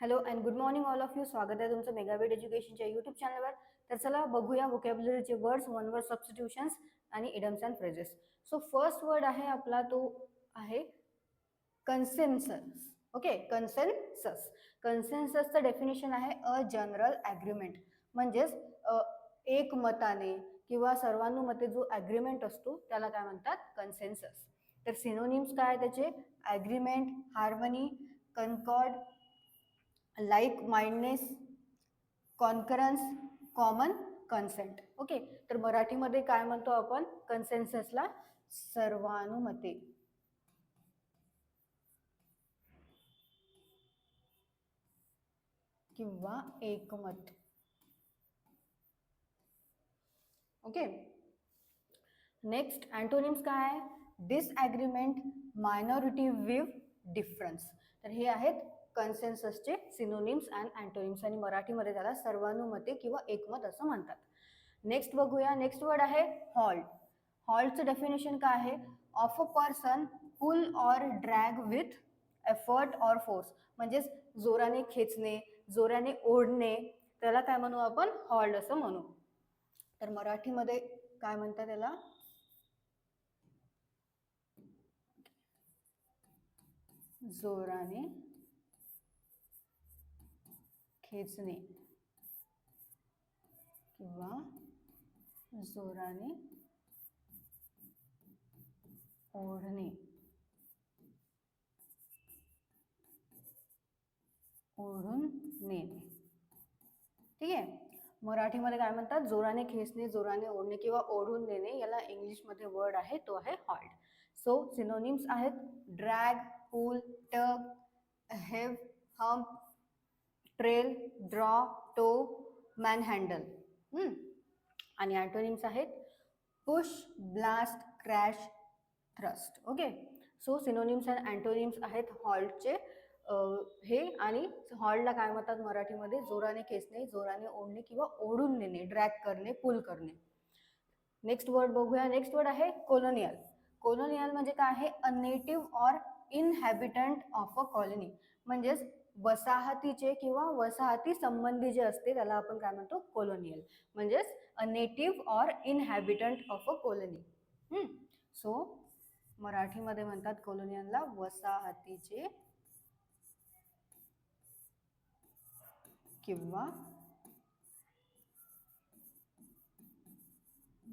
Hello and good morning all of you. स्वागत आहे तुमचं मेगाबीट एज्युकेशनच्या यूट्यूब चॅनलवर. तर चला बघूया व्होकॅब्युलरीचे वर्ड्स, वन वर्ड सबस्टिट्यूशन्स आणि idioms and phrases. So first word आहे आपला तो आहे कन्सेन्सस. Okay, consensus. कन्सेन्ससचं डेफिनेशन आहे अ जनरल ॲग्रीमेंट, म्हणजेच एकमताने किंवा सर्वानुमते जो ॲग्रीमेंट असतो त्याला काय म्हणतात, कन्सेन्सस. तर सिनोनिम्स काय त्याचे, agreement, harmony, concord, like mindedness, concurrence, common consent. Okay, तर मराठीमध्ये काय म्हणतो आपण कन्सेन्ससला, सर्वानुमते किंवा एकमत. ओके, नेक्स्ट अँटोनिम्स काय आहे, डिसॲग्रीमेंट, मायनॉरिटी विव, डिफरन्स. तर हे आहेत कन्सेन्ससचे सिनोनिम्स अँड अँटोनिम्स आणि मराठीमध्ये त्याला सर्वानुमते किंवा एकमत असं म्हणतात. नेक्स्ट बघूया, नेक्स्ट वर्ड आहे हॉल्ट. हॉल्टचं डेफिनेशन काय आहे, of a person pull or drag with effort or force, म्हणजेच जोराने खेचणे, जोराने ओढणे, त्याला काय म्हणू आपण, हॉल्ट असं म्हणू. तर मराठीमध्ये काय म्हणतात त्याला, जोराने खेचणे किंवा जोराने ओढणे, ओढून नेणे. ठीक आहे, मराठीमध्ये काय म्हणतात, जोराने खेचणे, जोराने ओढणे किंवा ओढून नेणे. याला इंग्लिशमध्ये वर्ड आहे तो आहे हॉल्ट. सो सिनोनिम्स आहेत ड्रॅग, पूल, टग, हेव, हम्प, ट्रेल, ड्रॉ, टो, मॅनहँडल. आणि अँटोनिम्स आहेत push, blast, crash, thrust. Okay, so synonyms and antonyms आहेत हॉल्टचे हे. आणि हॉल्टला काय म्हणतात मराठीमध्ये, जोराने खेचणे, जोराने ओढणे किंवा ओढून नेणे, ड्रॅग करणे, पुल करणे. नेक्स्ट वर्ड बघूया, नेक्स्ट वर्ड आहे कोलोनियल. कोलोनियल म्हणजे काय आहे, a native or inhabitant of a colony, म्हणजेच वसाहतीचे किंवा वसाहती संबंधी जे असते त्याला आपण काय म्हणतो, कोलोनियल. म्हणजेच a native or inhabitant of a colony. So मराठीमध्ये म्हणतात कोलोनियलला वसाहतीचे किंवा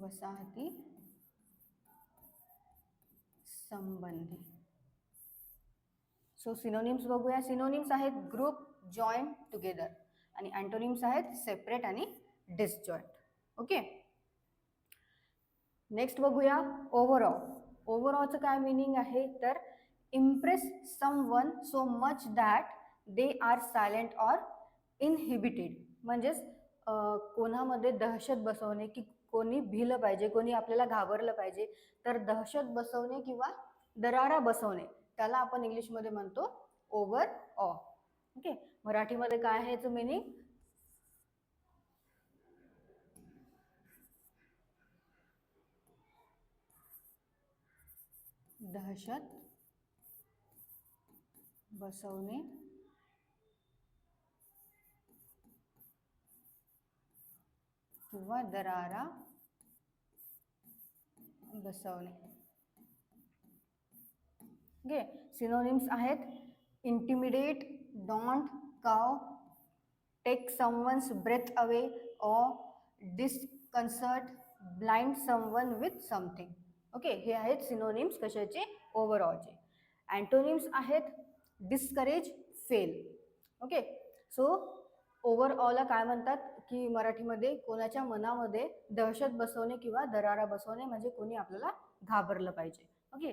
वसाहती संबंधी. सो सिनोनिम्स बघूया, सिनोनिम्स आहेत ग्रुप, जॉईन, टुगेदर. आणि अँटोनिम्स आहेत सेपरेट आणि डिसजॉईंट. ओके, नेक्स्ट बघूया ओव्हरऑल. ओव्हरऑलचं काय मिनिंग आहे, तर impress someone so much that they are silent or inhibited, म्हणजेच कोणामध्ये दहशत बसवणे, की कोणी भिलं पाहिजे, कोणी आपल्याला घाबरलं पाहिजे, तर दहशत बसवणे किंवा दरारा बसवणे, त्याला आपण इंग्लिशमध्ये म्हणतो ओव्हरऑल. ओके, मराठीमध्ये काय आहे याचं मिनिंग, दहशत बसवणे किंवा दरारा बसवणे. ओके, सिनोनिम्स आहेत intimidate, daunt, cow, take someone's breath away or disconcert, blind someone with something. Okay, हे आहेत सिनोनिम्स कशाचे, ओव्हरऑलचे. अँटोनिम्स आहेत डिस्करेज, फेल. ओके, सो ओव्हरऑलला काय म्हणतात, की मराठीमध्ये कोणाच्या मनामध्ये दहशत बसवणे किंवा दरारा बसवणे, म्हणजे कोणी आपल्याला घाबरलं पाहिजे. ओके,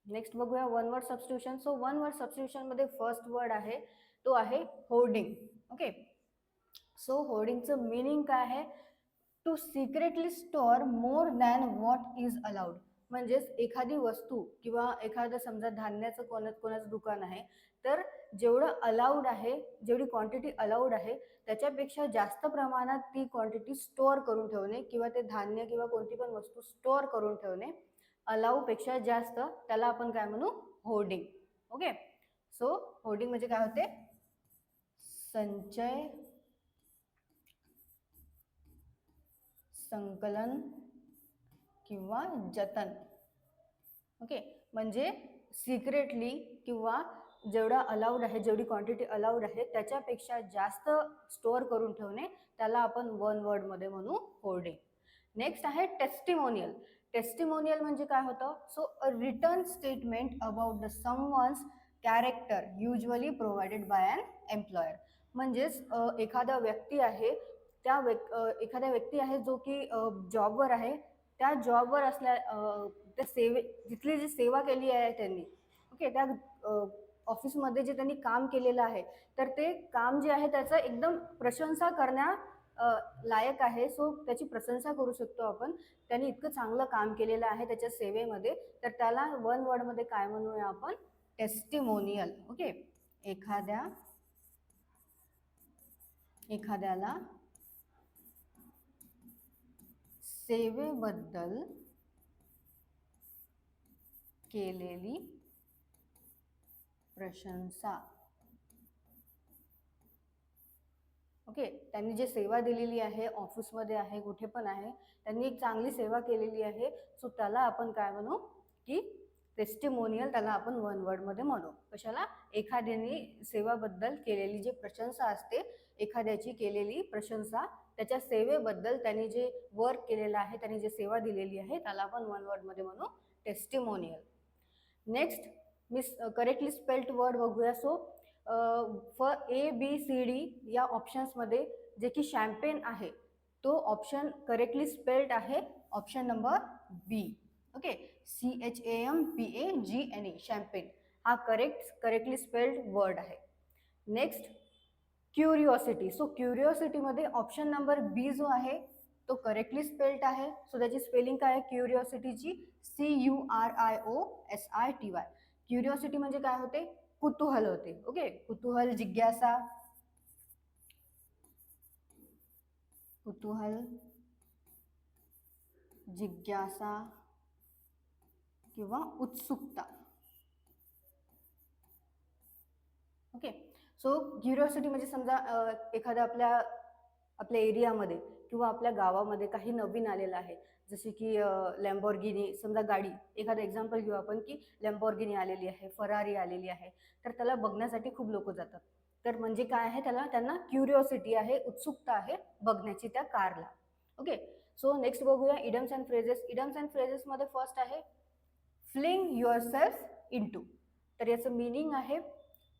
नेक्स्ट बघूया one word substitution. So one word substitution मध्ये फर्स्ट वर्ड आहे तो आहे होर्डिंग. ओके, सो होर्डिंगचं मिनिंग काय आहे, to secretly store more than what is allowed, म्हणजेच एखादी वस्तू किंवा एखादं समजा धान्याचं कोणाचं दुकान आहे, तर जेवढं अलाउड आहे, जेवढी क्वांटिटी अलाउड आहे त्याच्यापेक्षा जास्त प्रमाणात ती क्वांटिटी स्टोअर करून ठेवणे किंवा ते धान्य किंवा कोणती पण वस्तू स्टोअर करून ठेवणे, अलाउ पेक्षा जास्त, त्याला आपण काय म्हणू, होर्डिंग. ओके, सो होर्डिंग म्हणजे काय होते, संचय, संकलन किंवा जतन. ओके, म्हणजे सिक्रेटली किंवा जेवढा अलाउड आहे, जेवढी क्वांटिटी अलाउड आहे त्याच्यापेक्षा जास्त स्टोअर करून ठेवणे, त्याला आपण वन वर्डमध्ये म्हणू होर्डिंग. नेक्स्ट आहे टेस्टिमोनियल. टेस्टिमोनियल म्हणजे काय होतं? So a written statement about the someone's character usually provided by an employer. म्हणजेच एखादा व्यक्ती आहे, एखाद्या व्यक्ती आहे जो की जॉबवर आहे, त्या जॉबवर असल्या त्या जिथली जी सेवा केली आहे त्यांनी, ओके, त्या ऑफिसमध्ये जे त्यांनी काम केलेलं आहे, तर ते काम जे आहे त्याचं एकदम प्रशंसा करण्या लायक आहे. सो त्याची प्रशंसा करू शकतो आपण. त्यांनी इतकं चांगलं काम केलेलं आहे त्याच्या सेवेमध्ये, तर त्याला वन वर्डमध्ये काय म्हणूया आपण? टेस्टिमोनियल. ओके, एखाद्याला सेवेबद्दल केलेली प्रशंसा. ओके, त्यांनी जे सेवा दिलेली आहे, ऑफिसमध्ये आहे, कुठे पण आहे, त्यांनी एक चांगली सेवा केलेली आहे, सो त्याला आपण काय म्हणू की टेस्टिमोनियल. त्याला आपण वन वर्डमध्ये म्हणू. कशाला? एखाद्याने सेवाबद्दल केलेली जी प्रशंसा असते, एखाद्याची केलेली प्रशंसा, त्याच्या सेवेबद्दल त्यांनी जे वर्क केलेलं आहे, त्यांनी जे सेवा दिलेली आहे, त्याला आपण वन वर्डमध्ये म्हणू टेस्टिमोनियल. नेक्स्ट मी करेक्टली स्पेल्ड वर्ड बघूया. सो फॉर ABCD या ऑप्शन्समध्ये जे की शॅम्पेन आहे, तो ऑप्शन करेक्टली स्पेल्ड आहे ऑप्शन नंबर बी. ओके, CHAMPAGNE, शॅम्पेन हा करेक्टली स्पेल्ड वर्ड आहे. Next curiosity. So क्युरिओसिटीमध्ये option number बी जो आहे तो करेक्टली स्पेल्ड आहे. सो त्याची स्पेलिंग काय आहे क्युरिओसिटीची? CURIOSITY. क्युरिओसिटी म्हणजे काय होते? कुतूहल होते. ओके, कुतूहल, जिज्ञासा, जिज्ञासा किंवा उत्सुकता. ओके, सो क्युरिओसिटी म्हणजे समजा एखाद्या आपल्या एरियामध्ये किंवा आपल्या गावामध्ये काही नवीन आलेलं आहे, जसे की लॅम्बोर्गिनी, समजा गाडी, एखादं एक्झाम्पल घेऊ आपण की लॅम्बोर्गिनी आलेली आहे, फरारी आलेली आहे, तर त्याला बघण्यासाठी खूप लोक जातात. तर म्हणजे काय आहे, त्यांना क्युरिओसिटी आहे, उत्सुकता आहे बघण्याची त्या कारला. ओके, सो नेक्स्ट बघूया idioms and phrases. Idioms and फ्रेजेसमध्ये फर्स्ट आहे फ्लिंग युअरसेल्फ इनटू. तर याचं मिनिंग आहे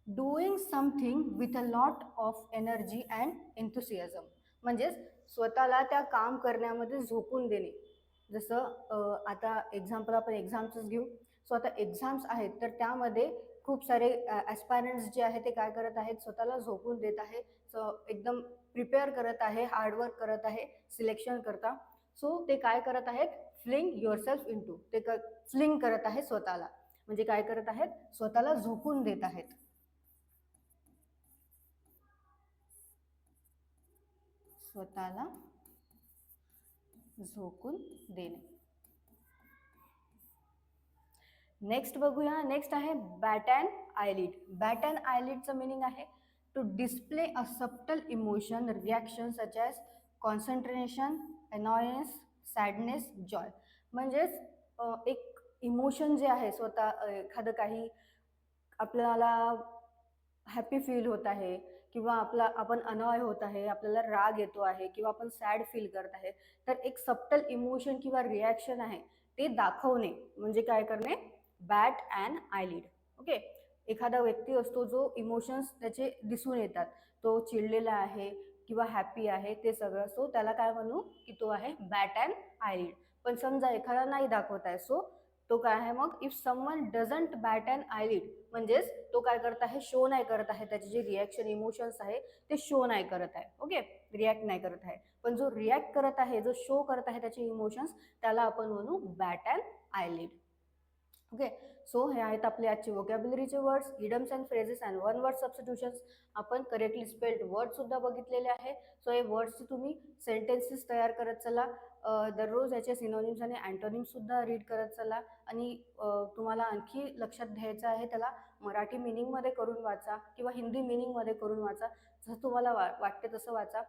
doing something with a lot of energy and enthusiasm. म्हणजेच स्वतःला त्या काम करण्यामध्ये झोकून देणे. जसं आता एक्झाम्पल आपण एक्झाम्सच घेऊ. सो आता एक्झाम्स आहेत, तर त्यामध्ये खूप सारे ॲस्पायरंट्स जे आहे ते काय करत आहेत, स्वतःला झोकून देत आहे, सो एकदम प्रिपेअर करत आहे, हार्डवर्क करत आहे सिलेक्शन करता. सो ते काय करत आहेत? Fling yourself into. ते फ्लिंग करत आहे स्वतःला, म्हणजे काय करत आहेत? स्वतःला झोकून देत आहेत. स्वतःला झोकून देणे. नेक्स्ट बघूया. नेक्स्ट आहे bat and eyelid. Bat and आयलिडचं मिनिंग आहे to display a subtle emotion reaction such as concentration, annoyance, sadness, joy. म्हणजेच एक इमोशन जे आहे, स्वतः एखादं काही आपल्याला हॅपी फील होत आहे किंवा आपण अनॉय होत आहे, आपल्याला राग येतो आहे किंवा आपण सॅड फील करत आहे, तर एक सबटल इमोशन किंवा रिॲक्शन आहे ते दाखवणे म्हणजे काय करणे? Bat and eyelid. ओके, एखादा व्यक्ती असतो जो इमोशन्स त्याचे दिसून येतात, तो चिडलेला आहे किंवा हॅपी आहे, ते सगळं. सो त्याला काय म्हणू की तो आहे बॅट अँड आयलिड. पण समजा एखादा नाही दाखवत आहे, सो तो काय आहे मग? If someone doesn't bat and आयलिड, म्हणजेच तो काय करत आहे? शो नाही करत आहे, त्याचे जे रिॲक्शन इमोशन्स आहे ते शो नाही करत आहे. ओके, रिॲक्ट नाही करत आहे. पण जो रिॲक्ट करत आहे, जो शो करत आहे त्याचे इमोशन्स, त्याला आपण म्हणू bat and eyelid. Okay, so हे आहेत आपले आजचे वोकॅब्युलरीचे words, idioms and phrases and one word substitutions. आपण करेक्टली स्पेल्ड वर्ड सुद्धा बघितलेले आहे. सो हे वर्ड्सचे तुम्ही सेंटेन्सेस तयार करत चला, दररोज याचे सिनोनिम्स आणि अँटोनिम्स सुद्धा रीड करत चला. आणि तुम्हाला आणखी लक्षात घ्यायचं आहे, त्याला मराठी मिनिंगमध्ये करून वाचा किंवा हिंदी मिनिंगमध्ये करून वाचा, जसं तुम्हाला वाटते तसं वाचा.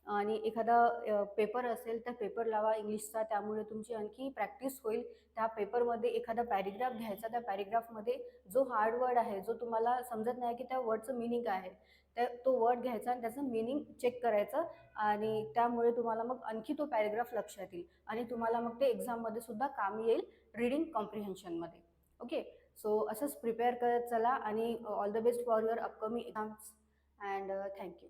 आणि एखादा पेपर असेल तर पेपर लावा इंग्लिशचा, त्यामुळे तुमची आणखी प्रॅक्टिस होईल. त्या पेपरमध्ये एखादा पॅरेग्राफ घ्यायचा, त्या पॅरेग्राफमध्ये जो हार्ड वर्ड आहे, जो तुम्हाला समजत नाही की त्या वर्डचं मिनिंग काय आहे, तो वर्ड घ्यायचा आणि त्याचं मिनिंग चेक करायचं, आणि त्यामुळे तुम्हाला मग आणखी तो पॅरेग्राफ लक्षात येईल आणि तुम्हाला मग ते एक्झाममध्ये सुद्धा कामी येईल रीडिंग कॉम्प्रिहेन्शनमध्ये. ओके, सो असंच प्रिपेअर करत चला आणि all the best for your upcoming exams and thank you.